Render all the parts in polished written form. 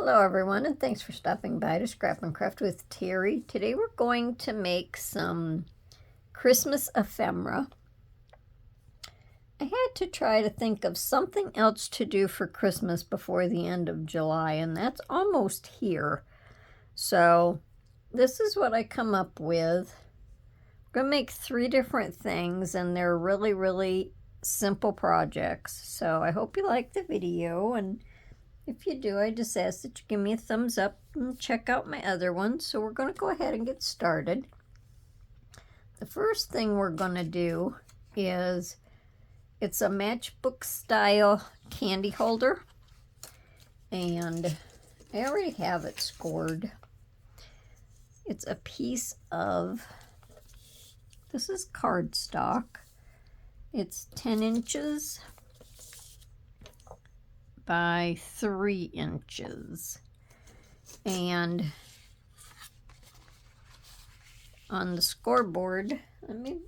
Hello everyone, and thanks for stopping by to Scrap and Craft with Terry. Today we're going to make some Christmas ephemera. I had to try to think of something else to do for Christmas before the end of July, and that's almost here. So this is what I come up with. I'm going to make 3 different things, and they're really simple projects. So I hope you like the video, and if you do, I just ask that you give me a thumbs up and check out my other ones. So we're going to go ahead and get started. The first thing we're going to do is, it's a matchbook style candy holder, and I already have it scored. It's a piece of, this is cardstock. It's 10 inches by 3 inches, and on the scoreboard, let me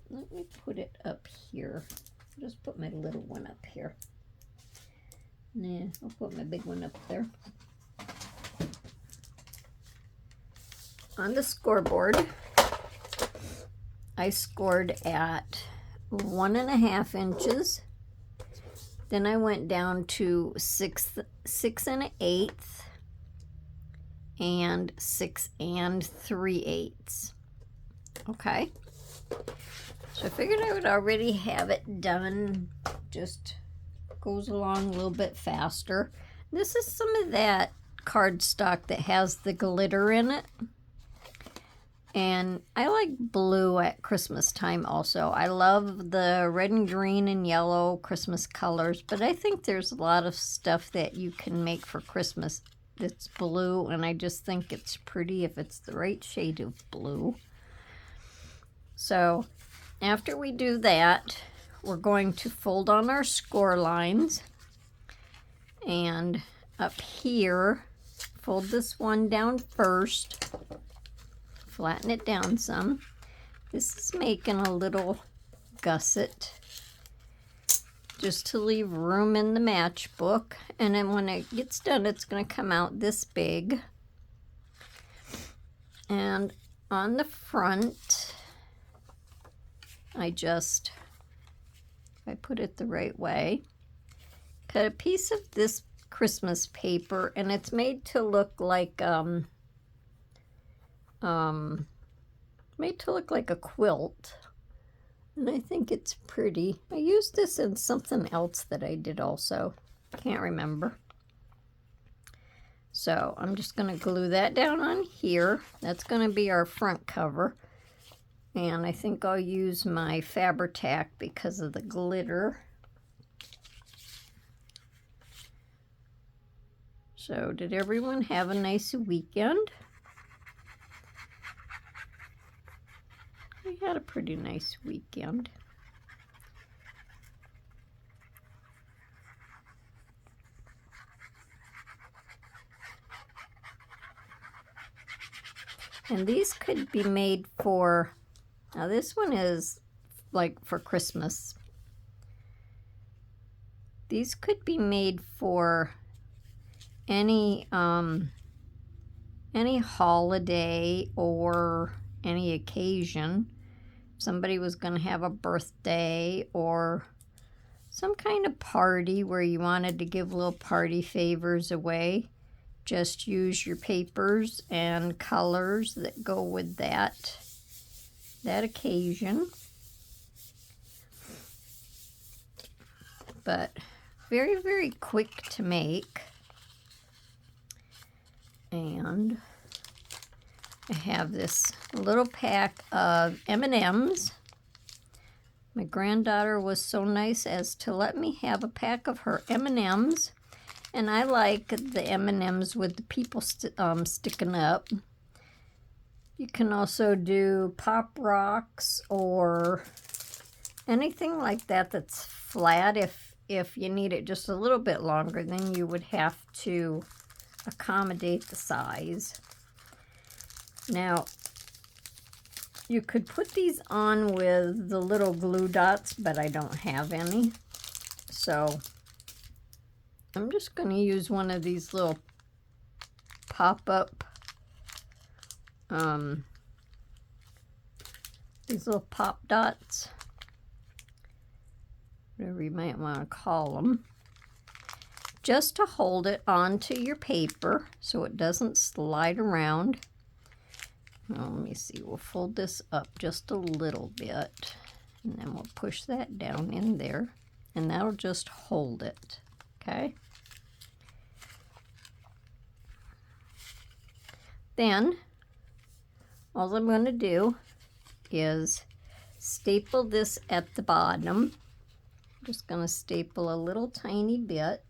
put it up here. I'll just put my little one up here. Nah, I'll put my big one up there. On the scoreboard, I scored at 1.5 inches. Then I went down to 6 1/8 and 6 3/8. Okay. So I figured I would already have it done. Just goes along a little bit faster. This is some of that cardstock that has the glitter in it. And I like blue at Christmas time also. I love the red and green and yellow Christmas colors, but I think there's a lot of stuff that you can make for Christmas that's blue, and I just think it's pretty if it's the right shade of blue. So after we do that, we're going to fold on our score lines, and up here, fold this one down first. Flatten it down some. This is making a little gusset just to leave room in the matchbook, and then when it gets done, it's going to come out this big. And on the front, if I put it the right way, cut a piece of this Christmas paper, and it's made to look like a quilt, and I think it's pretty. I used this in something else that I did also. Can't remember. So I'm just going to glue that down on here. That's going to be our front cover, and I think I'll use my Fabri-Tac because of the glitter. So did everyone have a nice weekend? We had a pretty nice weekend. And these could be made for, now this one is like for Christmas. These could be made for any holiday or any occasion. Somebody was going to have a birthday or some kind of party where you wanted to give little party favors away. Just use your papers and colors that go with that occasion. But very quick to make. And I have this little pack of M&Ms. My granddaughter was so nice as to let me have a pack of her M&Ms, and I like the M&Ms with the people sticking up. You can also do Pop Rocks or anything like that that's flat. If you need it just a little bit longer, then you would have to accommodate the size. Now, you could put these on with the little glue dots, but I don't have any. So I'm just going to use one of these little pop-up, these little pop dots, whatever you might want to call them, just to hold it onto your paper so it doesn't slide around. Well, let me see, we'll fold this up just a little bit, and then we'll push that down in there, and that'll just hold it, okay? Then, all I'm going to do is staple this at the bottom. I'm just going to staple a little tiny bit.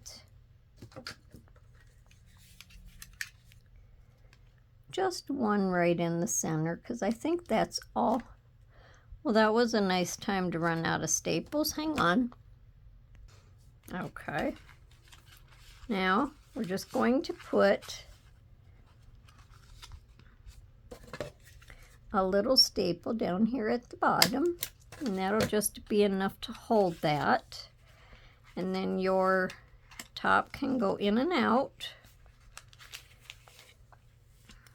Just one right in the center, because I think that's all. Well, that was a nice time to run out of staples. Hang on. Okay. Now, we're just going to put a little staple down here at the bottom, and that'll just be enough to hold that. And then your top can go in and out.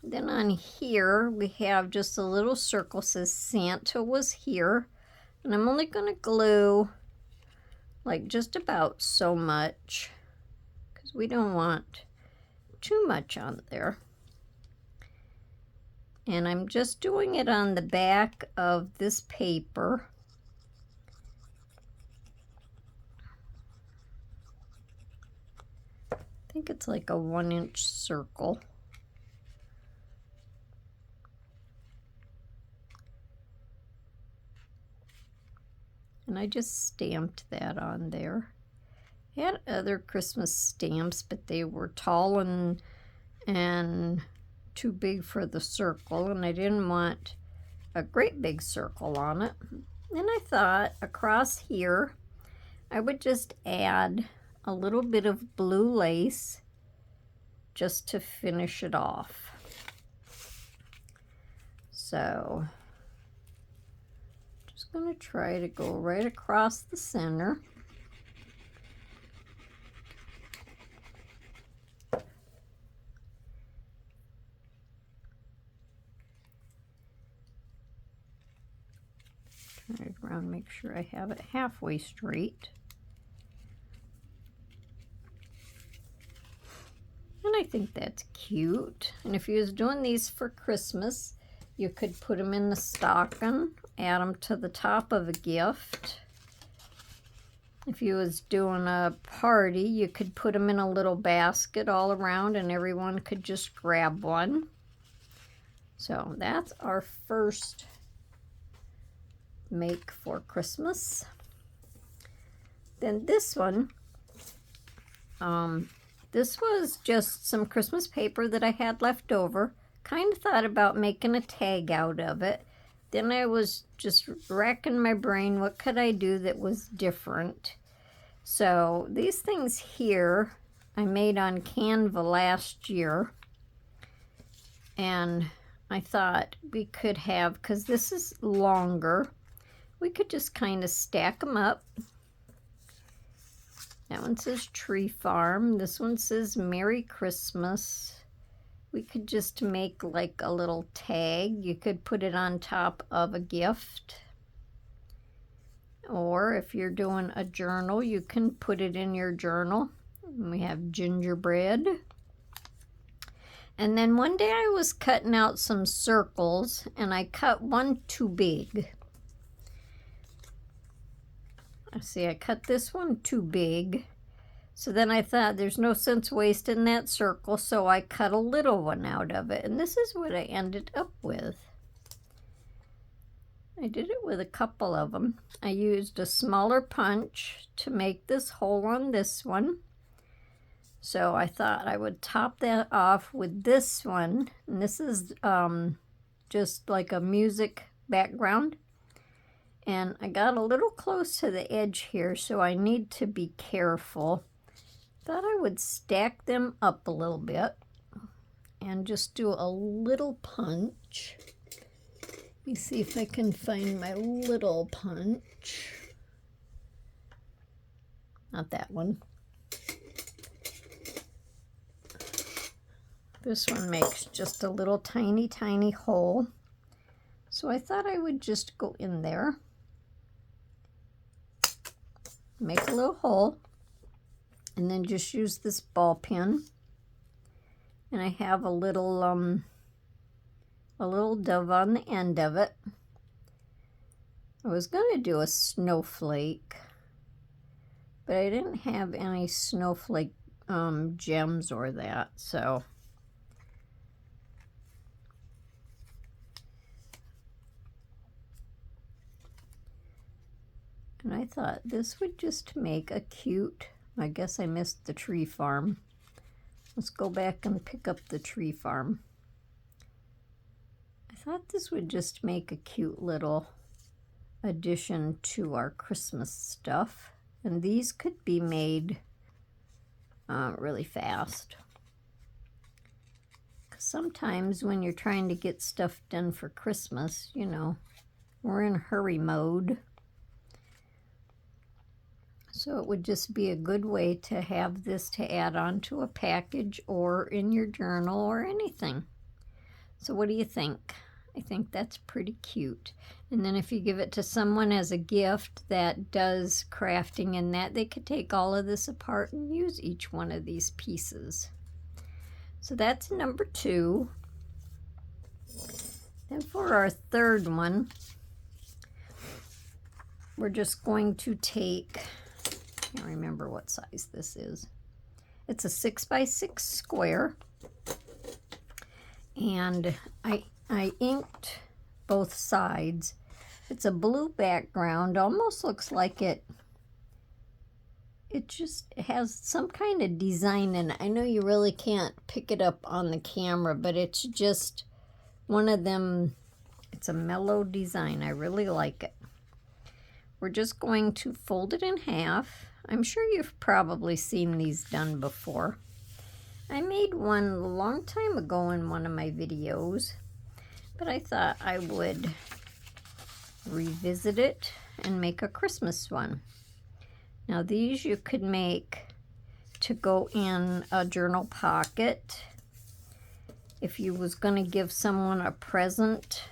Then on here we have just a little circle, says Santa was here, and I'm only going to glue like just about so much because we don't want too much on there. And I'm just doing it on the back of this paper. I think it's like a 1-inch circle. And I just stamped that on there. I had other Christmas stamps, but they were tall and too big for the circle, and I didn't want a great big circle on it. And I thought across here I would just add a little bit of blue lace just to finish it off. So just going to try to go right across the center. Turn it around, make sure I have it halfway straight. And I think that's cute. And if you was doing these for Christmas, you could put them in the stocking, add them to the top of a gift. If you was doing a party, you could put them in a little basket all around and everyone could just grab one. So that's our first make for Christmas. Then this one, this was just some Christmas paper that I had left over. Kind of thought about making a tag out of it. Then I was just racking my brain, what could I do that was different? So these things here I made on Canva last year, and I thought we could have, because this is longer, we could just kind of stack them up. That one says Tree Farm. This one says Merry Christmas. We could just make like a little tag. You could put it on top of a gift. Or if you're doing a journal, you can put it in your journal. And we have gingerbread. And then one day I was cutting out some circles and I cut one too big. See, I cut this one too big. So then I thought there's no sense wasting that circle, so I cut a little one out of it. And this is what I ended up with. I did it with a couple of them. I used a smaller punch to make this hole on this one. So I thought I would top that off with this one. And this is just like a music background. And I got a little close to the edge here, so I need to be careful. Thought I would stack them up a little bit and just do a little punch. Let me see if I can find my little punch. Not that one. This one makes just a little tiny, tiny hole. So I thought I would just go in there, make a little hole, and then just use this ball pen. And I have a little dove on the end of it. I was going to do a snowflake, but I didn't have any snowflake gems or that, so and I thought this would just make a cute, I guess I missed the tree farm. Let's go back and pick up the tree farm. I thought this would just make a cute little addition to our Christmas stuff. And these could be made really fast. 'Cause sometimes when you're trying to get stuff done for Christmas, you know, we're in hurry mode. So it would just be a good way to have this to add on to a package or in your journal or anything. So what do you think? I think that's pretty cute. And then if you give it to someone as a gift that does crafting and that, they could take all of this apart and use each one of these pieces. So that's number 2. Then for our third one, we're just going to take, I can't remember what size this is. It's a 6x6 square. And I inked both sides. It's a blue background, almost looks like it just has some kind of design in it. I know you really can't pick it up on the camera, but it's just one of them, it's a mellow design. I really like it. We're just going to fold it in half. I'm sure you've probably seen these done before. I made one a long time ago in one of my videos, but I thought I would revisit it and make a Christmas one. Now these you could make to go in a journal pocket. If you was going to give someone a present,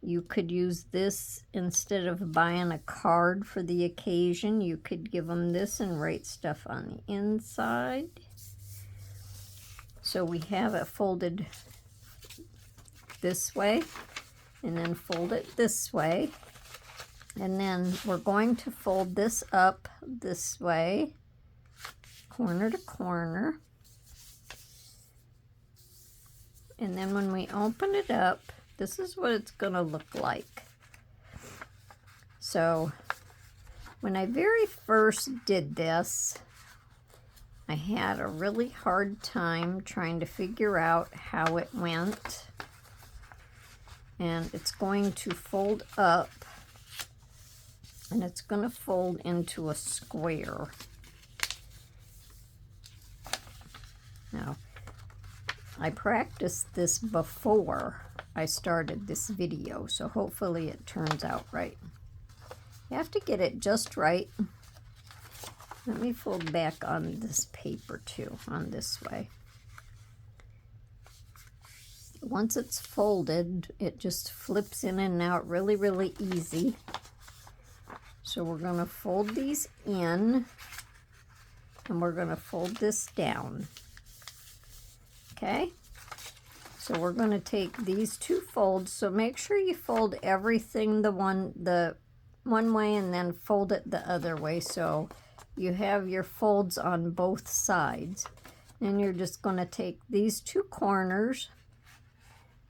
you could use this instead of buying a card for the occasion. You could give them this and write stuff on the inside. So we have it folded this way and then fold it this way. And then we're going to fold this up this way, corner to corner. And then when we open it up, this is what it's going to look like. So when I very first did this, I had a really hard time trying to figure out how it went. And it's going to fold up, and it's going to fold into a square. Now, I practiced this before I started this video, so hopefully it turns out right. You have to get it just right. Let me fold back on this paper too, on this way. Once it's folded, it just flips in and out really, really easy. So we're going to fold these in, and we're going to fold this down. Okay? So we're going to take these 2 folds. So make sure you fold everything the one way and then fold it the other way. So you have your folds on both sides. And you're just going to take these 2 corners,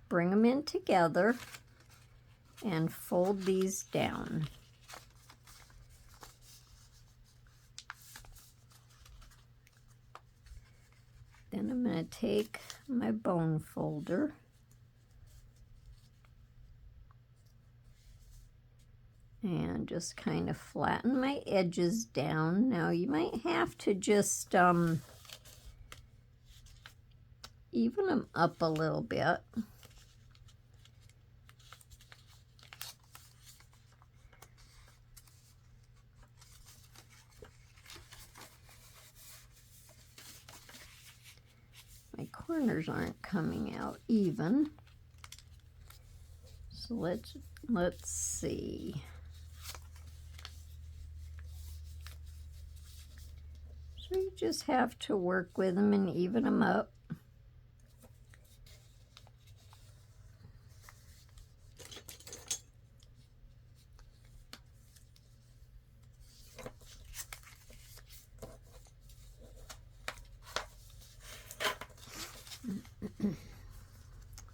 bring them in together, and fold these down. Then I'm going to take my bone folder and just kind of flatten my edges down. Now you might have to just even them up a little bit. corners aren't coming out even. So let's see. So you just have to work with them and even them up.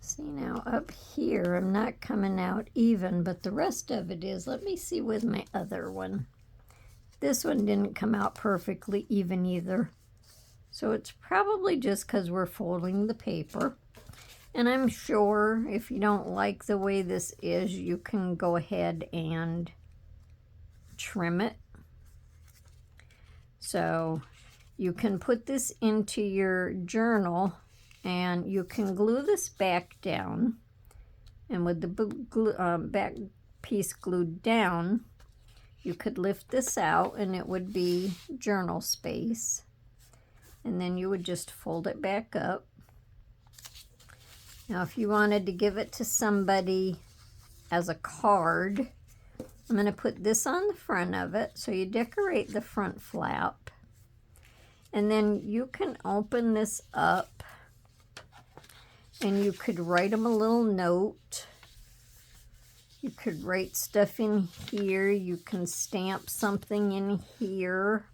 See, now up here I'm not coming out even, but the rest of it is. Let me see with my other one. This one didn't come out perfectly even either. So it's probably just because we're folding the paper. And I'm sure if you don't like the way this is, you can go ahead and trim it. So you can put this into your journal and you can glue this back down. And with the back piece glued down, you could lift this out and it would be journal space. And then you would just fold it back up. Now, if you wanted to give it to somebody as a card, I'm going to put this on the front of it. So you decorate the front flap. And then you can open this up and you could write them a little note. You could write stuff in here. You can stamp something in here.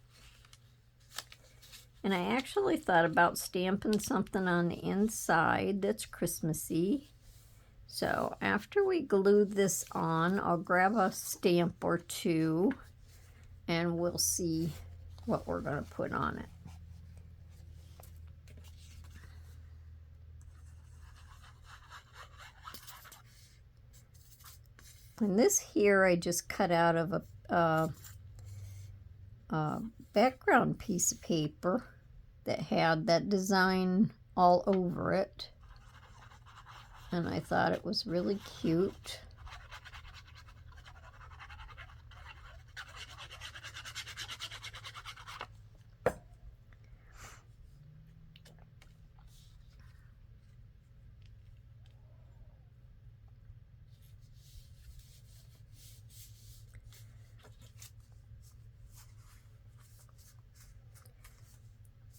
And I actually thought about stamping something on the inside that's Christmassy. So after we glue this on, I'll grab a stamp or two and we'll see what we're going to put on it. And this here I just cut out of a background piece of paper that had that design all over it. And I thought it was really cute.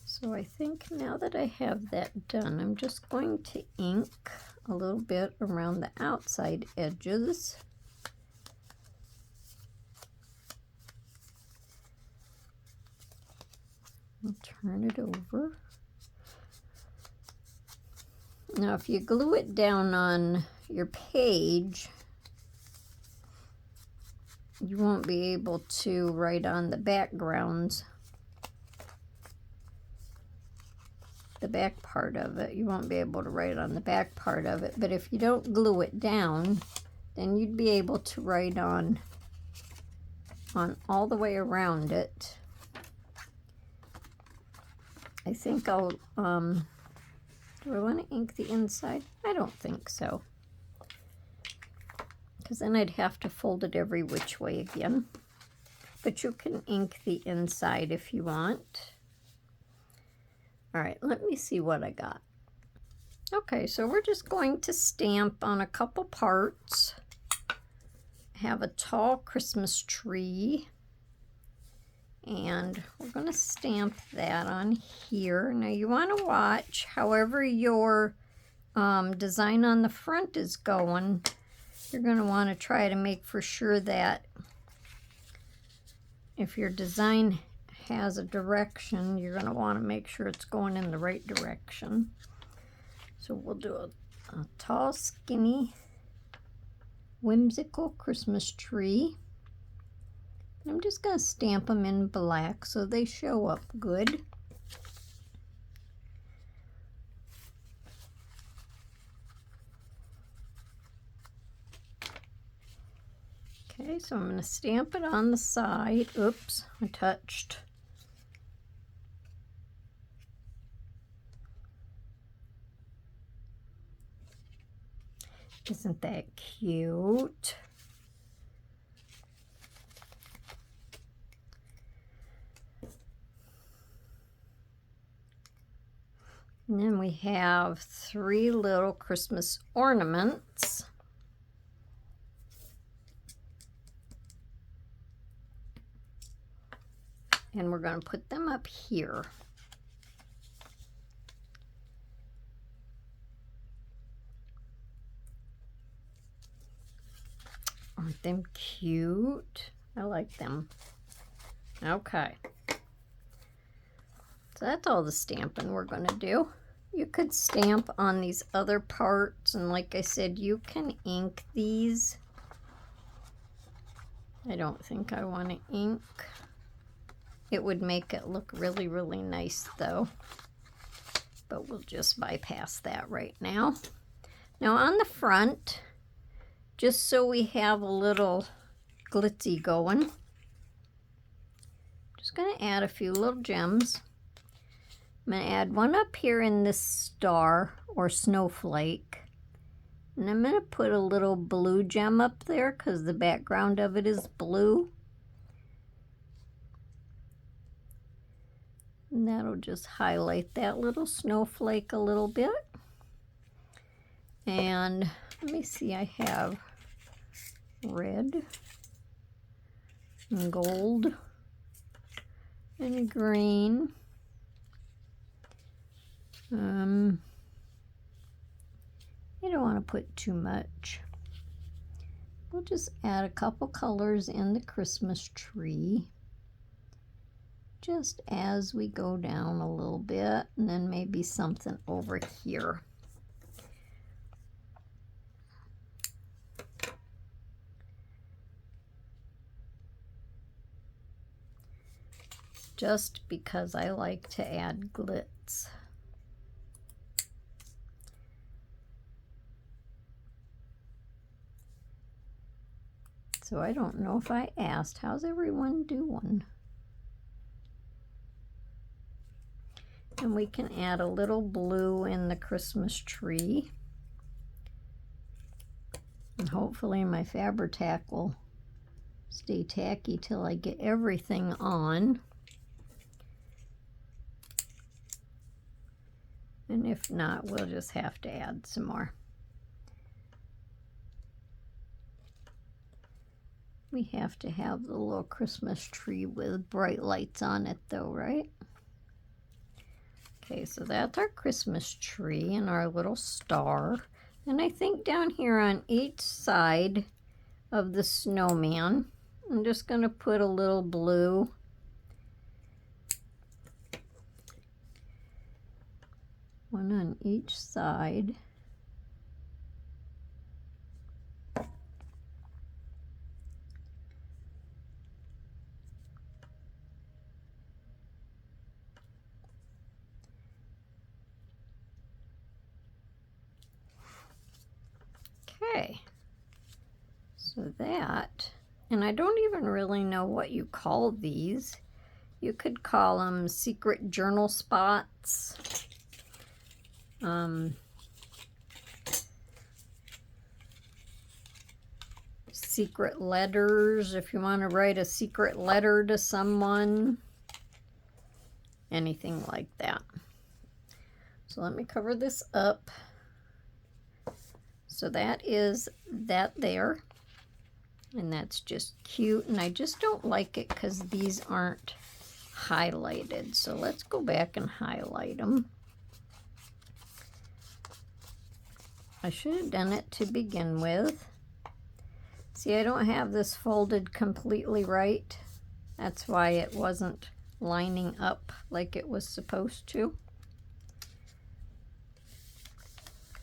So I think now that I have that done, I'm just going to ink a little bit around the outside edges. I'll turn it over. Now if you glue it down on your page, you won't be able to write on the backgrounds. The back part of it. You won't be able to write on the back part of it, but if you don't glue it down, then you'd be able to write on all the way around it. I think I'll, do I want to ink the inside? I don't think so. Because then I'd have to fold it every which way again. But you can ink the inside if you want. All right, let me see what I got. Okay, so we're just going to stamp on a couple parts. Have a tall Christmas tree. And we're going to stamp that on here. Now you want to watch however your design on the front is going. You're going to want to try to make for sure that if your design has a direction, you're going to want to make sure it's going in the right direction. So we'll do a tall, skinny, whimsical Christmas tree. I'm just going to stamp them in black so they show up good. Okay, so I'm going to stamp it on the side. Oops, I touched. Isn't that cute? And then we have 3 little Christmas ornaments. And we're going to put them up here. Aren't them cute? I like them. Okay. So that's all the stamping we're going to do. You could stamp on these other parts, and like I said, you can ink these. I don't think I want to ink. It would make it look really, really nice though. But we'll just bypass that right now. Now on the front, just so we have a little glitzy going, I'm just going to add a few little gems. I'm going to add one up here in this star or snowflake. And I'm going to put a little blue gem up there because the background of it is blue. And that'll just highlight that little snowflake a little bit. And let me see, I have red and gold and green. I don't want to put too much. We'll just add a couple colors in the Christmas tree, just as we go down a little bit, and then maybe something over here. Just because I like to add glitz. So I don't know if I asked, how's everyone doing? And we can add a little blue in the Christmas tree. And hopefully my Fabri-Tac will stay tacky till I get everything on. And if not, we'll just have to add some more. We have to have the little Christmas tree with bright lights on it though, right? Okay, so that's our Christmas tree and our little star. And I think down here on each side of the snowman, I'm just going to put a little blue. One on each side. Okay, so that, and I don't even really know what you call these. You could call them secret journal spots. Secret letters, if you want to write a secret letter to someone. Anything like that. So let me cover this up. So that is that there, and that's just cute, and I just don't like it because these aren't highlighted. So let's go back and highlight them. I should have done it to begin with. See, I don't have this folded completely right. That's why it wasn't lining up like it was supposed to.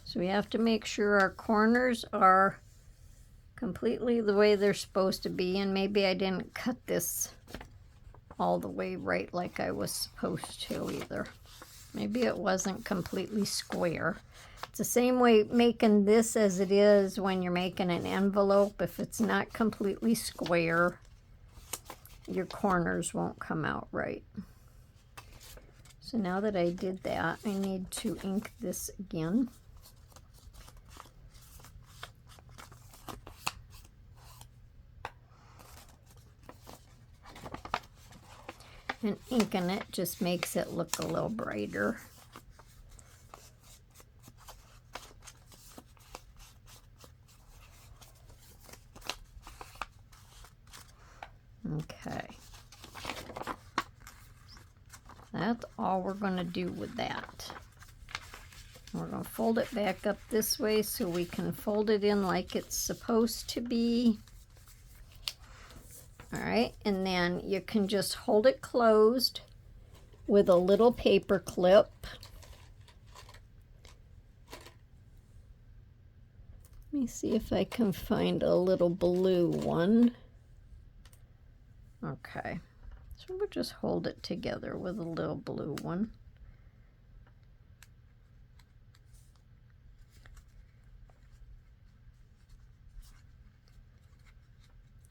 So we have to make sure our corners are completely the way they're supposed to be, and maybe I didn't cut this all the way right like I was supposed to either. Maybe it wasn't completely square. It's the same way making this as it is when you're making an envelope. If it's not completely square, your corners won't come out right. So now that I did that, I need to ink this again. And inking it just makes it look a little brighter. That's all we're going to do with that. We're going to fold it back up this way so we can fold it in like it's supposed to be. All right, and then you can just hold it closed with a little paper clip. Let me see if I can find a little blue one. Okay, so we'll just hold it together with a little blue one.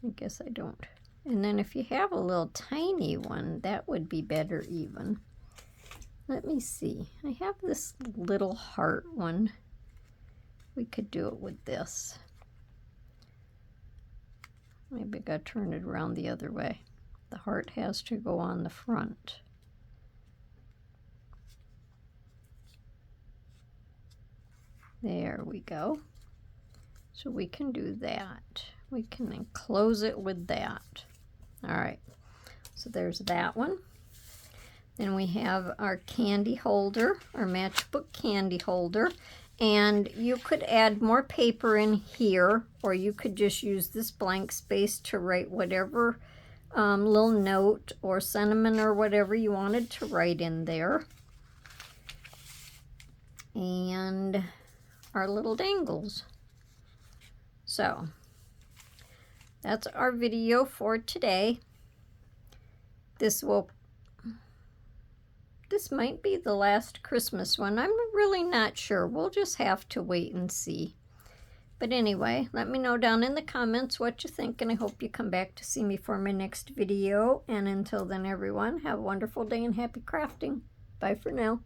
I guess I don't. And then if you have a little tiny one, that would be better even. Let me see. I have this little heart one. We could do it with this. Maybe I gotta turn it around the other way. The heart has to go on the front. There we go. So we can do that. We can enclose it with that. All right, so there's that one. Then we have our candy holder, our matchbook candy holder. And you could add more paper in here, or you could just use this blank space to write whatever little note or sentiment or whatever you wanted to write in there. And our little dangles. So that's our video for today. This might be the last Christmas one. I'm really not sure. We'll just have to wait and see. But anyway, let me know down in the comments what you think, and I hope you come back to see me for my next video. And until then, everyone, have a wonderful day and happy crafting. Bye for now.